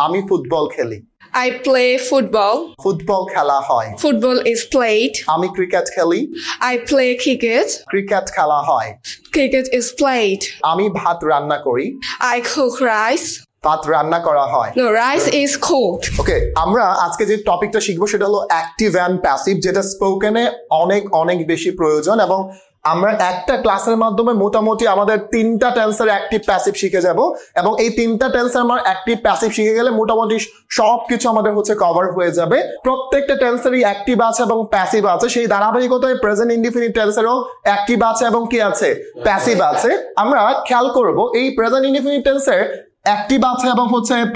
আমি ফুটবল খেলি। I play football. Football খেলা হয়। Football is played. আমি ক্রিকেট খেলি। I play cricket. ক্রিকেট খেলা হয়। Cricket is played. আমি ভাত রান্না করি। I cook rice. ভাত রান্না করা হয়। The rice is cooked. ওকে, আমরা আজকে যে টপিকটা শিখবো সেটা হলো অ্যাক্টিভ অ্যান্ড প্যাসিভ, যেটা স্পোকেনে অনেক বেশি প্রয়োজন। এবং আমরা একটা ক্লাসের মাধ্যমে মোটামুটি আমাদের 3টা টেন্সের অ্যাক্টিভ প্যাসিভ শিখে যাব। এবং এই 3টা টেন্সের আমার অ্যাক্টিভ প্যাসিভ শিখে গেলে মোটামুটি সবকিছু আমাদের কভার হয়ে যাবে। প্রত্যেকটা টেন্সেরই অ্যাক্টিভ আছে এবং প্যাসিভ আছে। সেই ধারাবাহিকতায় প্রেজেন্ট ইনডিফিনিট টেন্সেরও অ্যাক্টিভ আছে এবং কি আছে, প্যাসিভ আছে। আমরা খেয়াল করব এই প্রেজেন্ট ইনডিফিনিট টেন্সের অ্যাক্টিভ আছে এবং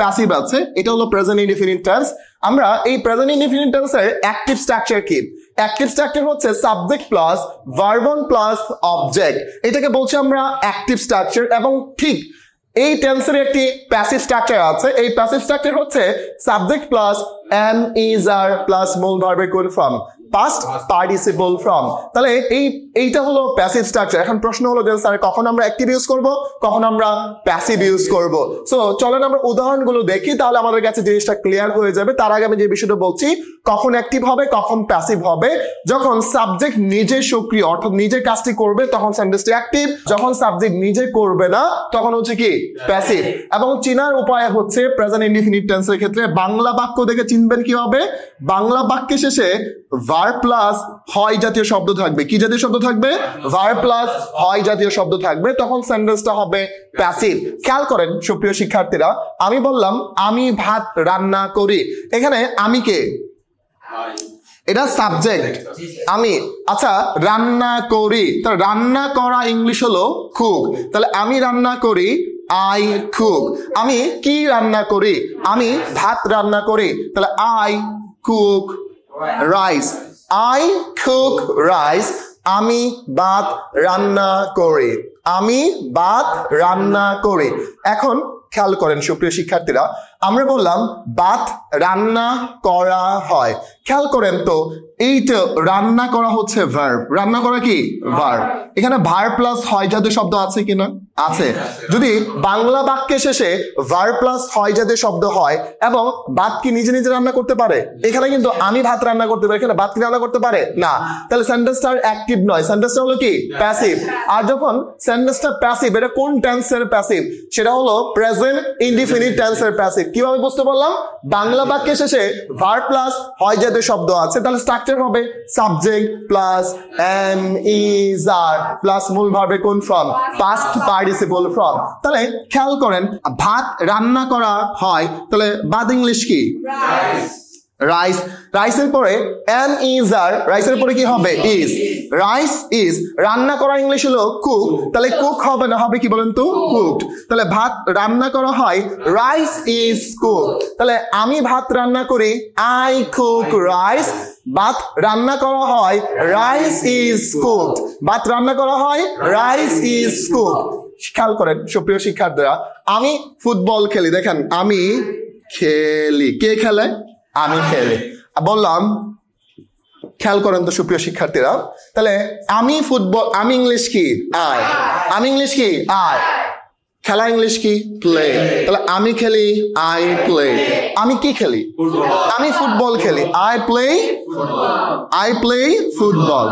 প্যাসিভ আছে। এটা হলো প্রেজেন্ট ইনডিফিনিট টেন্স। আমরা এই প্রেজেন্ট ইনডিফিনিট টেন্সের অ্যাক্টিভ স্ট্রাকচার কি? অ্যাক্টিভ স্ট্রাকচার হচ্ছে subject plus verb plus object, এটাকে বলছি আমরা অ্যাক্টিভ স্ট্রাকচার। এবং ঠিক এই টেন্সের একটি প্যাসিভ স্ট্রাকচার আছে। এই প্যাসিভ স্ট্রাকচার হচ্ছে subject plus am is are plus মূল ভার্বের কোন ফর্ম, পাস্ট পার্টিসিপল ফর্ম। তাহলে এইটা হলো প্যাসিভ স্ট্রাকচার। এখন প্রশ্ন হলো যে স্যার কখন আমরা অ্যাক্টিভ ইউজ করব, কখন আমরা প্যাসিভ ইউজ করব? সো চলেন আমরা উদাহরণগুলো দেখি, তাহলে আমাদের কাছে জিনিসটা ক্লিয়ার হয়ে যাবে। তার আগে আমি যে বিষয়টা বলছি, কখন অ্যাক্টিভ হবে কখন প্যাসিভ হবে। যখন সাবজেক্ট নিজে সক্রিয় অর্থাৎ নিজের কাজটি করবে তখন সেন্টেন্সটি অ্যাক্টিভ। যখন সাবজেক্ট নিজে করবে না তখন কি, প্যাসিভ। এবং চিনার উপায় হচ্ছে প্রেজেন্ট ইনডিফিনিট টেন্সের ক্ষেত্রে বাংলা বাক্য দেখে চিনবেন কিভাবে। বাংলা বাক্যের শেষে ভার্ব প্লাস হয় জাতীয় শব্দ থাকবে। কি জাতীয় শব্দ থাকবে? ভার্ব প্লাস হয় জাতীয় শব্দ থাকবে, তখন সেন্টেন্সটা হবে প্যাসিভ। খেয়াল করেন সুপ্রিয় শিক্ষার্থীরা, আমি বললাম আমি ভাত রান্না করি। এখানে আমি কে? এটা সাবজেক্ট, আমি। আচ্ছা, রান্না করি, তো রান্না করা ইংলিশ হলো কুক। তাহলে আমি রান্না করি, আই কুক। আমি কি রান্না করি? আমি ভাত রান্না করি। তাহলে I cook rice. I cook rice. আমি ভাত রান্না করি। আমি ভাত রান্না করি। এখন খেয়াল করেন সুপ্রিয় শিক্ষার্থীরা, আমরা বললাম ভাত রান্না করা হয়। খেয়াল করেন তো, এইটা রান্না করা হচ্ছে ভার্ব। রান্না করা কি? ভার্ব। এখানে ভার্ব প্লাস হয় জাতীয় শব্দ আছে কিনা? আছে। যদি বাংলা বাক্যের শেষে ভার্ব প্লাস হয় জাতীয় শব্দ হয় এবং ভাত কি নিজে নিজে রান্না করতে পারে? এখানে কিন্তু আমি ভাত রান্না করতে পারি, এখানে ভাত কি রান্না করতে পারে না। তাহলে সেন্টেন্সটা অ্যাক্টিভ নয়, সেন্টেন্সটা হলো কি, প্যাসিভ। আর যখন সেন্টেন্সটা প্যাসিভ, এটা কোন টেন্সের প্যাসিভ? সেটা হলো প্রেজেন্ট ইনডিফিনিট টেন্সের প্যাসিভ। কিভাবে বুঝতে পারলাম? বাংলা বাক্যের শেষে ভার্ব প্লাস হয় জাতীয় শব্দ আছে, তাহলে স্ট্রাকচার হবে subject plus am is are plus মূল ভার্বের কোন ফর্ম, পাস্ট পার্টিসিপল ফর্ম। তাহলে খেয়াল করেন, ভাত রান্না করা হয়, তাহলে ভাত ইংলিশ কি? রাইস। রাইসের পরে এন ইজ আর, রাইসের পরে কি হবে? ইজ। Rice is. রান্না করা ইংলিশ হলো কুক, তাহলে কুক হবে না, হবে কি বলেন তো? কুকড। তাহলে ভাত রান্না করা হয়, রাইস ইজ কুক। তাহলে আমি ভাত রান্না করি, আই কুক রাইস। ভাত রান্না করা হয়, রাইস ইজ কুকড। ভাত রান্না করা হয়, রাইস ইজ কুকড। খেয়াল করেন সুপ্রিয় শিক্ষার্থীরা, আমি ফুটবল খেলি। দেখেন, আমি খেলি, কে খেলে? আমি খেলি। বললাম, খেয়াল করেন তো সুপ্রিয় শিক্ষার্থীরা, তাহলে আমি ফুটবল, আমি ইংলিশ কি? আই। আমি ইংলিশ কি? আই। খেলা ইংলিশ কি? প্লে। তাহলে আমি খেলি, আই প্লে। আমি কি খেলি? আমি ফুটবল খেলি, I play. I play football.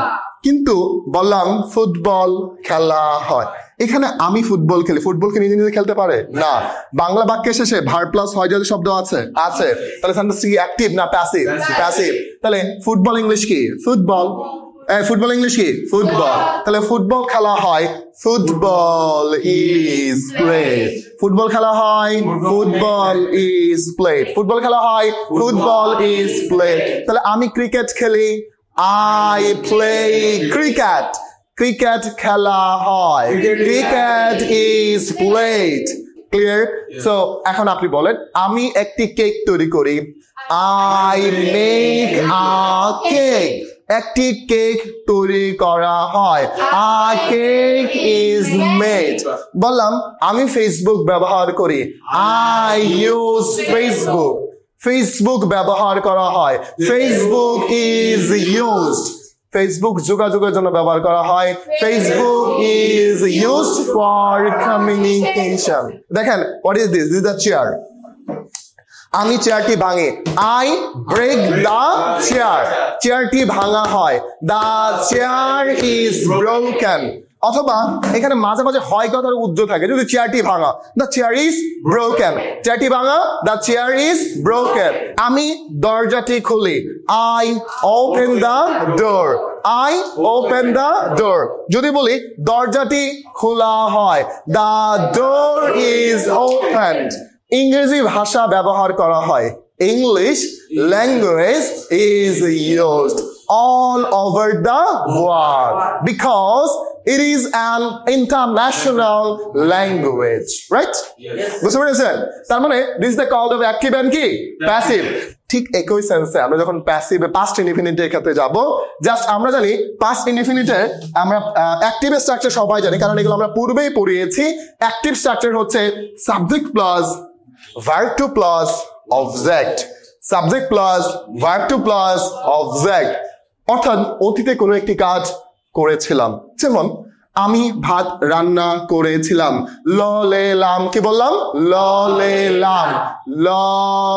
কিন্তু বললাম ফুটবল খেলা হয়, এখানে আমি ফুটবল খেলি। ফুটবল কি নিজে নিজে খেলতে পারে? না। বাংলা বাক্যের শেষে ভার্ব প্লাস হয় জাতীয় শব্দ আছে, আছে। তাহলে সেন্টেন্স কি অ্যাক্টিভ না প্যাসিভ? প্যাসিভ। তাহলে ফুটবল ইংলিশ কি? ফুটবল। ফুটবল ইংলিশ কি? ফুটবল। তাহলে ফুটবল খেলা হয়, ফুটবল ইজ প্লেড। ফুটবল খেলা হয়, ফুটবল ইজ প্লেড। ফুটবল খেলা হয়, ফুটবল ইজ প্লেড। তাহলে আমি ক্রিকেট খেলি, আই প্লে ক্রিকেট। ক্রিকেট খেলা হয়, cricket is played. Clear? So এখন আপনি বলেন, আমি একটি কেক তৈরি করি, আই মেক আ কেক। একটি কেক তৈরি করা হয়, আ কেক ইজ মেড। বললাম আমি ফেসবুক ব্যবহার করি, আই ইউজ ফেসবুক। ফেসবুক ব্যবহার করা হয়, ফেসবুক ইজ ইউজড। ফেসবুক যোগাযোগের জন্য ব্যবহার করা হয়, Facebook is used for communication. দেখেন, what is this? This is the chair. আমি চেয়ারটি ভাঙি, আই ব্রেক দ্য চেয়ার, চেয়ারটি ভাঙা হয়, দ্য চেয়ার ইজ ব্রোকেন। অথবা এখানে মাঝে মাঝে হয় কথার উজ্জ্ব থাকে, যদি চেয়ারটি ভাঙা, দ্য চেয়ার ইজ ব্রোকেন, চেয়ারটি ভাঙা, দ্য চেয়ার ইজ ব্রোকেন। আমি দরজাটি খুলি, I open the door, I open the door. যদি বলি দরজাটি খোলা হয়, দ্য ডোর ইজ ওপেনড। ইংরেজি ভাষা ব্যবহার করা হয়, English language is used all over the world because it is an international language, right? বুঝতে পেরেছেন? তার মানে this is the called of active and কি passive। ঠিক একই সেন্সে আমরা যখন প্যাসিভ পাস্ট ইনডিফিনিটের ক্ষেত্রে যাব, জাস্ট আমরা জানি পাস্ট ইনডিফিনিটের আমরা অ্যাক্টিভ স্ট্রাকচার সবাই জানি, কারণ এগুলো আমরা পূর্বেই পড়িয়েছি। অ্যাক্টিভ স্ট্রাকচার হচ্ছে subject plus verb two plus object, subject plus verb two plus object. অর্থাৎ অতীতে কোনো একটি কাজ করেছিলাম, যেমন আমি ভাত রান্না করেছিলাম, ললেলাম, কি বললাম? ললেলাম,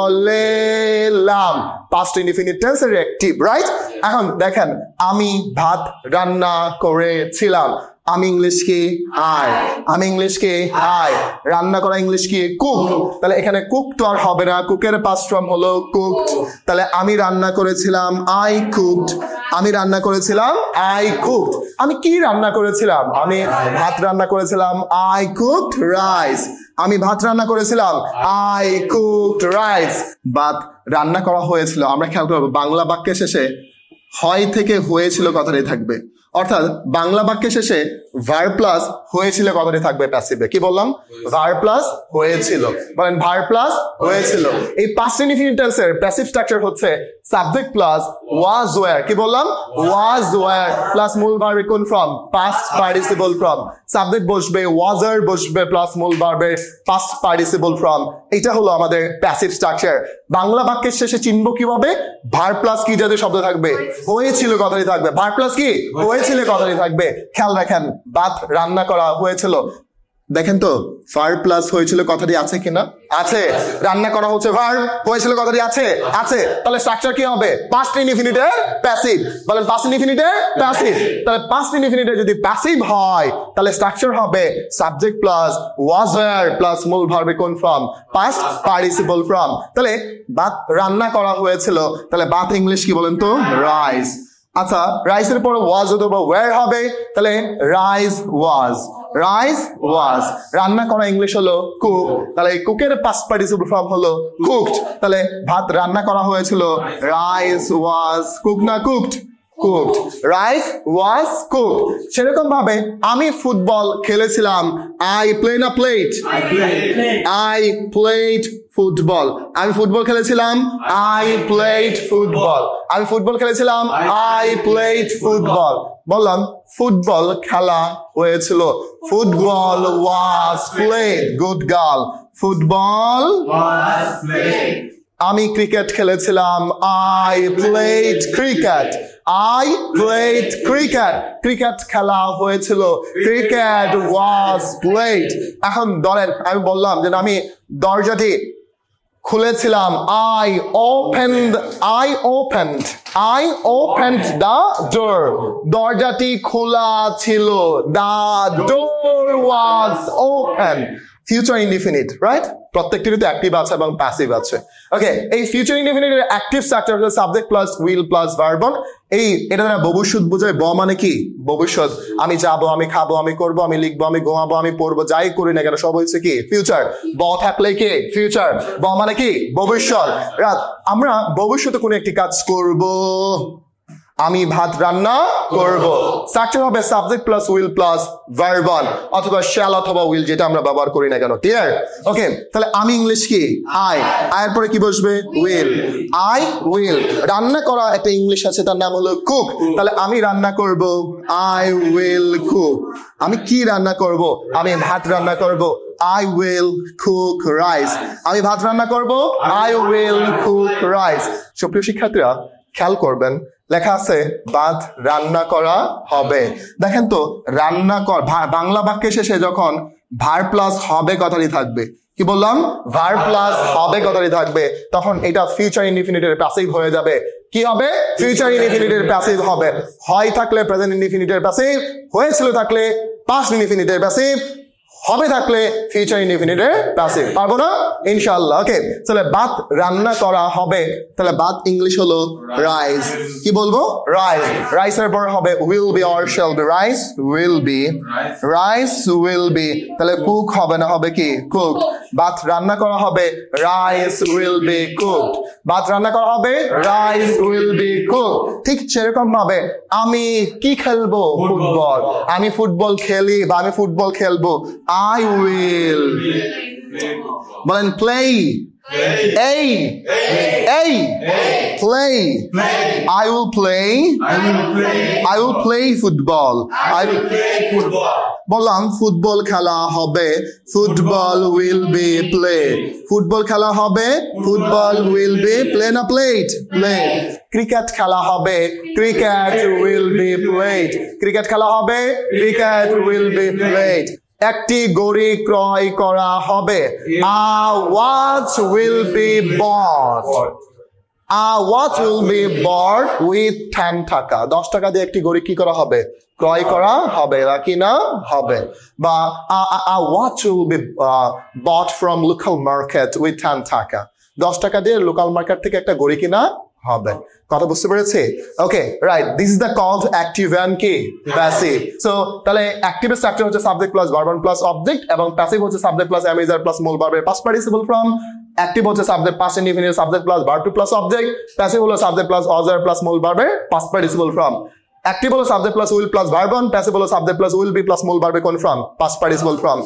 ললেলাম, পাস্ট ইনডিফিনিট টেন্সের অ্যাক্টিভ, রাইট? এখন দেখেন, আমি ভাত রান্না করেছিলাম, আমি ইংলিশ কি আই, আমি ইংলিশ কি আই, রান্না করা ইংলিশ কি কুক। তাহলে এখানে কুক তো আর হবে না, কুকের পাস্ট ফর্ম হলো কুকড। তাহলে আমি রান্না করেছিলাম, আই কুকড, আমি রান্না করেছিলাম, আই কুকড। আমি কি রান্না করেছিলাম? আমি ভাত রান্না করেছিলাম, আই কুকড রাইস। আমি ভাত রান্না করেছিলাম, আই কুকড রাইস। ভাত রান্না করা হয়েছিল। আমরা খেয়াল করবো বাংলা বাক্যের শেষে হয় থেকে হয়েছিল কথাটাই থাকবে, অর্থাৎ বাংলা বাক্যের শেষে ভার্ব প্লাস হয়েছিল কথাটি থাকবে প্যাসিভে। কি বললাম? ভার্ব প্লাস হয়েছিল, বলেন ভার্ব প্লাস হয়েছিল। এই পাস্ট ইনডিফিনিট টেন্সের প্যাসিভ স্ট্রাকচার হচ্ছে সাবজেক্ট প্লাস ওয়াজ ওয়্যার। কি বললাম? ওয়াজ ওয়্যার প্লাস মূল ভার্বের কোন form? Past participle form. Subject বসবে, ওয়াজার বসবে প্লাস মূল ভার্বের পাস্ট পার্টিসিপল ফর্ম। এটা হলো আমাদের প্যাসিভ স্ট্রাকচার। বাংলা বাক্যের শেষে চিনব কিভাবে? ভার্ব প্লাস কি জাতীয় শব্দ থাকবে? হয়েছিল কথাটি থাকবে। ভার্ব প্লাস কি? হয়েছিল কথাটি থাকবে। খেয়াল রাখেন, ভাত রান্না করা হয়েছিল, দেখেন তো ভার্ব প্লাস হয়েছিল কথাটি আছে কিনা? আছে। রান্না করা হচ্ছে, ভার্ব, হয়েছিল কথাটি আছে, আছে। তাহলে স্ট্রাকচার কি হবে? পাস্ট ইনডিফিনিটের প্যাসিভ। বলেন পাস্ট ইনডিফিনিটের প্যাসিভ। তাহলে পাস্ট ইনডিফিনিটের যদি প্যাসিভ হয় তাহলে স্ট্রাকচার হবে subject plus was were plus মূল ভার্বের কোন ফর্ম? Past participle form. তাহলে ভাত রান্না করা হয়েছিল, তাহলে ভাত ইংলিশ কি বলেন তো? রাইস। আচ্ছা, রাইসের পরে ওয়াজ অথবা ওয়্যার হবে, তাহলে রাইস ওয়াজ, রাইস ওয়াজ। রান্না করা ইংলিশ হলো কুক, তাহলে কুকের পাস্ট পার্টিসিপল ফর্ম হলো কুকড। তাহলে ভাত রান্না করা হয়েছিল, রাইস ওয়াজ কুক না কুকড? কুকড, রাইস ওয়াজ কুকড। সেরকম ভাবে আমি ফুটবল খেলেছিলাম, আই প্লে না প্লেড? I played football. আমি ফুটবল খেলেছিলাম, আই প্লেড ফুটবল। আমি ফুটবল খেলেছিলাম, আই প্লেড ফুটবল। বললাম ফুটবল খেলা হয়েছিল, football was played. Good girl, football was played. আমি ক্রিকেট খেলেছিলাম, I played cricket. I played cricket. Cricket খেলা হয়েছিল, ক্রিকেট ওয়াজ প্লেড। এখন ধরেন আমি বললাম যে আমি দরজাটি খুলেছিলাম, I opened, I opened, I opened the door. দরজাটি খোলা ছিল, the door was open. Future indefinite, right? প্রত্যেকটির তো অ্যাক্টিভ আছে এবং প্যাসিভ আছে। ওকে, এই ফিউচার ইনডিফিনিটের অ্যাক্টিভ স্ট্রাকচার হচ্ছে subject plus will plus verb. এটা দ্বারা ভবিষ্যৎ বোঝায়। ব মানে কি? ভবিষ্যৎ। আমি যাবো, আমি খাবো, আমি করবো, আমি লিখবো, আমি ঘুমাবো, আমি পড়বো, যাই করি না কেন সব হচ্ছে কি? ফিউচার। ব থাকলে কি? ফিউচার। ব মানে কি? ভবিষ্যৎ। আমরা ভবিষ্যতে কোনো একটি কাজ করব, আমি ভাত রান্না করব। স্ট্রাকচার হবে subject plus will plus verb অথবা শ্যাল অথবা উইল, যেটা আমরা ব্যবহার করি না কেন। ক্লিয়ার? ওকে, তাহলে আমি ইংলিশ কি? আই। আয়ের পরে কি বসবে? উইল। I will. রান্না করা একটা ইংলিশ আছে, তার নাম হলো কুক। তাহলে আমি রান্না করব, আই উইল কুক। আমি কি রান্না করব? আমি ভাত রান্না করব, I will cook rice. আমি ভাত রান্না করব, I will cook rice. সুপ্রিয় শিক্ষার্থীরা খেয়াল করবেন, লেখা আছে ভাত রান্না করা হবে। দেখেন তো, রান্না কর বাংলা বাক্যের শেষে যখন ভার্ব প্লাস হবে কথাটি থাকবে, কি বললাম ভার্ব প্লাস হবে কথাটি থাকবে, তখন এটা ফিউচার ইনডিফিনিটের প্যাসিভ হয়ে যাবে। কি হবে? ফিউচার ইনডিফিনিটের প্যাসিভ হবে। হয় থাকলে প্রেজেন্ট ইনডিফিনিটের প্যাসিভ, হয়েছিল থাকলে পাস্ট ইনডিফিনিটের প্যাসিভ, হবে থাকলে ফিউচার ইনডিফিনিটের প্যাসিভ। পারবো না ইনশাআল্লাহ। ওকে, তাহলে ভাত রান্না করা হবে, তাহলে ভাত ইংলিশ হলো রাইস। কি বলবো? রাইস। রাইসের পর হবে will be or shall be. Rice will be, rice will be, তাহলে কুক হবে না, হবে কি কুক। ভাত রান্না করা হবে, রাইস উইল বি কুক। ভাত রান্না করা হবে, রাইস উইল বি কুক। ঠিক সেরকম ভাবে আমি কি খেলবো? ফুটবল। আমি ফুটবল খেলি বা আমি ফুটবল খেলবো, I will বলেন play, play, I will play football, বললাম ফুটবল খেলা হবে, football will be play, football খেলা হবে, ফুটবল will be play না played, played। ক্রিকেট খেলা হবে, cricket will be played, cricket খেলা হবে, ক্রিকেট will be played। একটি ঘড়ি ক্রয় করা হবে, a watch will be bought, a watch will be bought with 10 টাকা। 10 টাকা দিয়ে একটি ঘড়ি কি করা হবে? ক্রয় করা হবে বা কিনা হবে। বা a watch will be bought from local market with 10 টাকা। 10 টাকা দিয়ে লোকাল মার্কেট থেকে একটা ঘড়ি কিনা হবে। কথা বুঝতে পেরেছি? Okay, right. This is the called active and কি প্যাসিভ। সো তাহলে অ্যাক্টিভের স্ট্রাকচার হচ্ছে subject plus verb plus object, এবং প্যাসিভ হচ্ছে সাবজেক্ট প্লাস অ্যামিজার প্লাস মূল ভার্বের পাস্ট পার্টিসিপল ফর্ম। অ্যাক্টিভ হচ্ছে subject past indefinite subject plus verb plus object. Passive হলো সাবজেক্ট প্লাস অজার প্লাস মূল ভার্বের পাস্ট পার্টিসিপল ফর্ম। অ্যাক্টিভ হলো subject plus will plus verb, passive হলো subject plus will B plus মূল ভার্বের কোন ফর্ম? Past participle form.